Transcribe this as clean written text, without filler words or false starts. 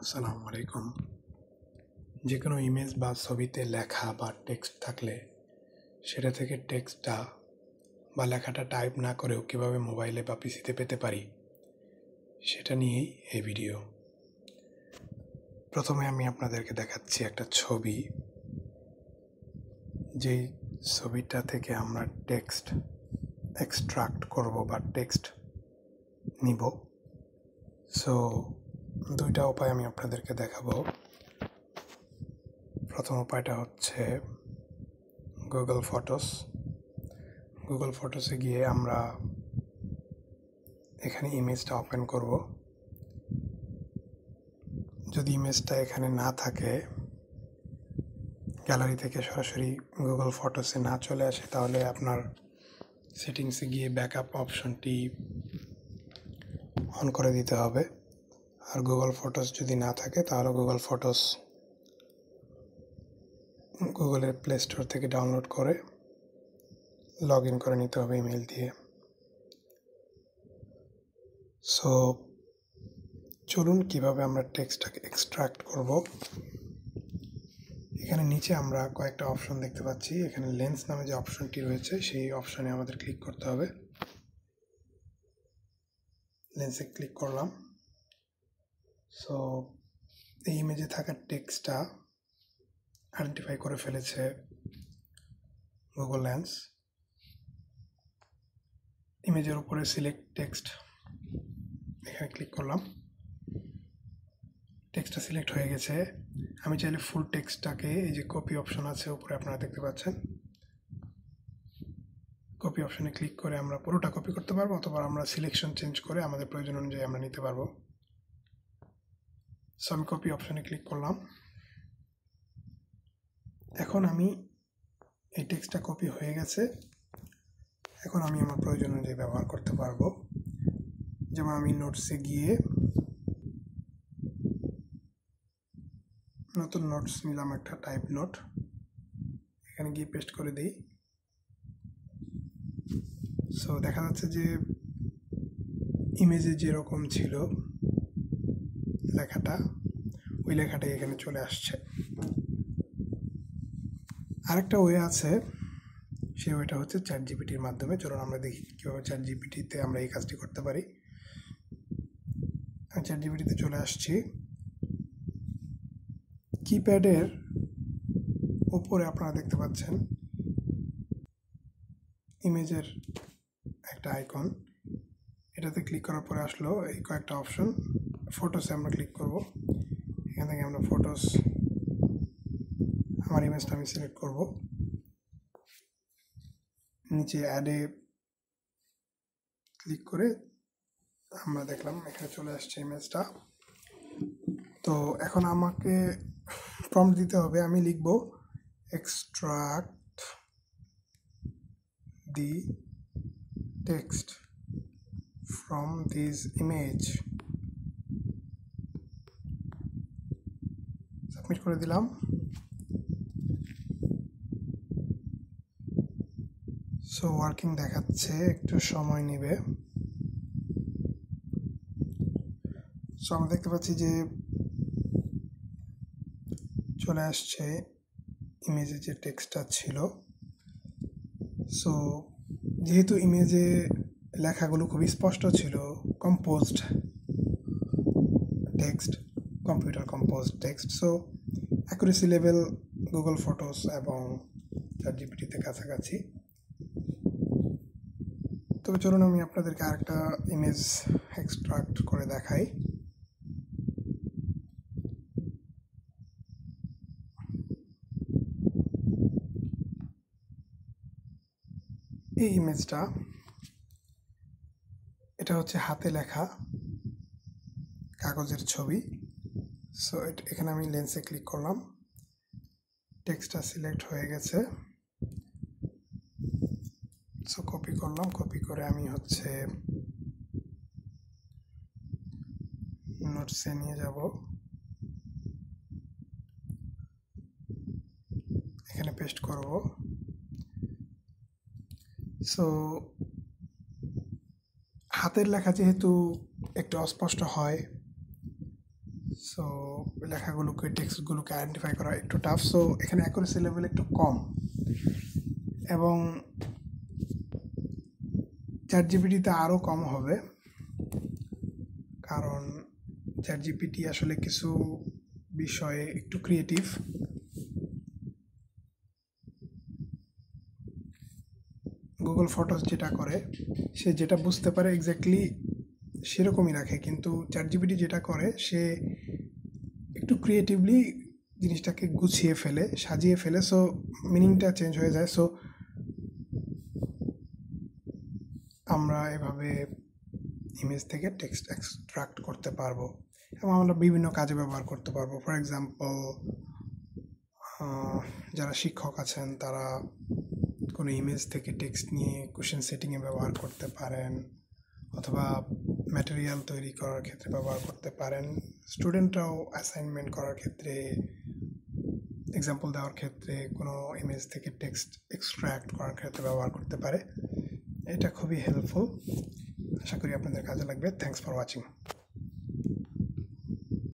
আসসালামু আলাইকুম। যে কোনো ইমেজ বা ছবিতে লেখা বা টেক্সট থাকলে সেটা থেকে টেক্সটটা বা লেখাটা টাইপ না করেও কীভাবে মোবাইলে বা পিসিতে পেতে পারি সেটা নিয়েই এই ভিডিও। প্রথমে আমি আপনাদেরকে দেখাচ্ছি একটা ছবি, যেই ছবিটা থেকে আমরা টেক্সট এক্সট্রাক্ট করব বা টেক্সট নিব। সো দুইটা উপায় আমি আপনাদেরকে দেখাবো। প্রথম উপায়টা হচ্ছে গুগল ফটোসে গিয়ে আমরা এখানে ইমেজটা ওপেন করব। যদি ইমেজটা এখানে না থাকে, গ্যালারি থেকে সরাসরি গুগল ফটোসে না চলে আসে, তাহলে আপনার সেটিংসে গিয়ে ব্যাকআপ অপশনটি অন করে দিতে হবে। আর গুগল ফটোস যদি না থাকে তাহলে গুগলের প্লে স্টোর থেকে ডাউনলোড করে লগ ইন করে নিতে হবে ইমেল দিয়ে। সো চলুন কিভাবে আমরা টেক্সটটাকে এক্সট্রাক্ট করব। এখানে নিচে আমরা কয়েকটা অপশন দেখতে পাচ্ছি। এখানে লেন্স নামে যে অপশনটি রয়েছে সেই অপশনে আমাদের ক্লিক করতে হবে। লেন্সে ক্লিক করলাম। সো এই ইমেজে থাকা টেক্সটটা আইডেন্টিফাই করে ফেলেছে গুগল লেন্স। ইমেজের উপরে সিলেক্ট টেক্সট এখানে ক্লিক করলাম। টেক্সটটা সিলেক্ট হয়ে গেছে। আমি চাইলে ফুল টেক্সটটাকে, এই যে কপি অপশন আছে উপরে আপনারা দেখতে পাচ্ছেন, কপি অপশনে ক্লিক করে আমরা পুরোটা কপি করতে পারবো, অথবা আমরা সিলেকশন চেঞ্জ করে আমাদের প্রয়োজন অনুযায়ী আমরা নিতে পারবো। সো আমি কপি অপশনে ক্লিক করলাম। এখন আমি এই টেক্সটটা কপি হয়ে গেছে। এখন আমি আমার প্রয়োজন অনুযায়ী ব্যবহার করতে পারবো। যেমন আমি নোটসে গিয়ে নতুন নোটস নিলাম, একটা টাইপ নোট, এখানে গিয়ে পেস্ট করে দিই। সো দেখা যাচ্ছে যে ইমেজে যেরকম ছিল লেখাটা, ওই লেখাটাই এখানে চলে আসছে। আরেকটা ওয়ে আছে, সেই ওয়েটা হচ্ছে চ্যাটজিপিটির মাধ্যমে। চলুন আমরা দেখি কীভাবে চ্যাটজিপিটিতে আমরা এই কাজটি করতে পারি। আমি চ্যাটজিপিটিতে চলে আসছি। কিপ্যাডের উপরে আপনারা দেখতে পাচ্ছেন ইমেজের একটা আইকন, এটাতে ক্লিক করার পরে আসলো এই কয়েকটা অপশন। ফটোসে আমরা ক্লিক করব। এখান থেকে আমরা আমার ইমেজটা আমি সিলেক্ট করব। নিচে অ্যাডে ক্লিক করে আমরা দেখলাম এখানে চলে আসছে ইমেজটা। তো এখন আমাকে প্রম্পট দিতে হবে। আমি লিখব extract the text from this image. Submit করে দিলাম। সো ওয়ার্কিং দেখাচ্ছে, একটু সময় নেবে। সো আমরা দেখতে পাচ্ছি যে চলে আসছে ইমেজে যে টেক্সটটা ছিল। সো যেহেতু ইমেজে লেখাগুলো খুবই স্পষ্ট ছিল, computer composed text, so accuracy level Google photos এবং চ্যাটজিপিটিতে কাছাকাছি। তবে চলুন আমি আপনাদেরকে আরেকটা ইমেজ এক্সট্রাক্ট করে দেখাই। এই ইমেজটা, এটা হচ্ছে হাতে লেখা কাগজের ছবি। সো এখানে আমি লেন্সে ক্লিক করলাম, টেক্সটটা সিলেক্ট হয়ে গেছে। সো কপি করলাম, কপি করে আমি হচ্ছে নোটসে নিয়ে যাব। এখানে পেস্ট করব। সো হাতের লেখা যেহেতু একটু অস্পষ্ট হয়, সো লেখাগুলোকে টেক্সটগুলোকে আইডেন্টিফাই করা একটু টাফ, সো এখানে অ্যাকুরেসি লেভেল একটু কম। এবং চ্যাটজিপিটিতে আরও কম হবে, কারণ চ্যাটজিপিটি আসলে কিছু বিষয়ে একটু ক্রিয়েটিভ। গুগল ফটোস যেটা করে, সে যেটা বুঝতে পারে এক্স্যাক্টলি সেরকমই রাখে, কিন্তু চ্যাটজিপিটি যেটা করে সে একটু ক্রিয়েটিভলি জিনিসটাকে গুছিয়ে ফেলে, সাজিয়ে ফেলে, সো মিনিংটা চেঞ্জ হয়ে যায়। সো আমরা এভাবে ইমেজ থেকে টেক্সট এক্সট্রাক্ট করতে পারবো এবং আমরা বিভিন্ন কাজে ব্যবহার করতে পারবো। ফর এক্সাম্পল, যারা শিক্ষক আছেন তারা কোনো ইমেজ থেকে টেক্সট নিয়ে কোশ্চেন সেটিংয়ে ব্যবহার করতে পারেন, অথবা ম্যাটেরিয়াল তৈরি করার ক্ষেত্রে ব্যবহার করতে পারেন। স্টুডেন্টরাও অ্যাসাইনমেন্ট করার ক্ষেত্রে, এক্সাম্পল দেওয়ার ক্ষেত্রে কোনো ইমেজ থেকে টেক্সট এক্সট্রাক্ট করার ক্ষেত্রে ব্যবহার করতে পারে। এটা খুবই হেল্পফুল, আশা করি আপনাদের কাজে লাগবে। Thanks for watching.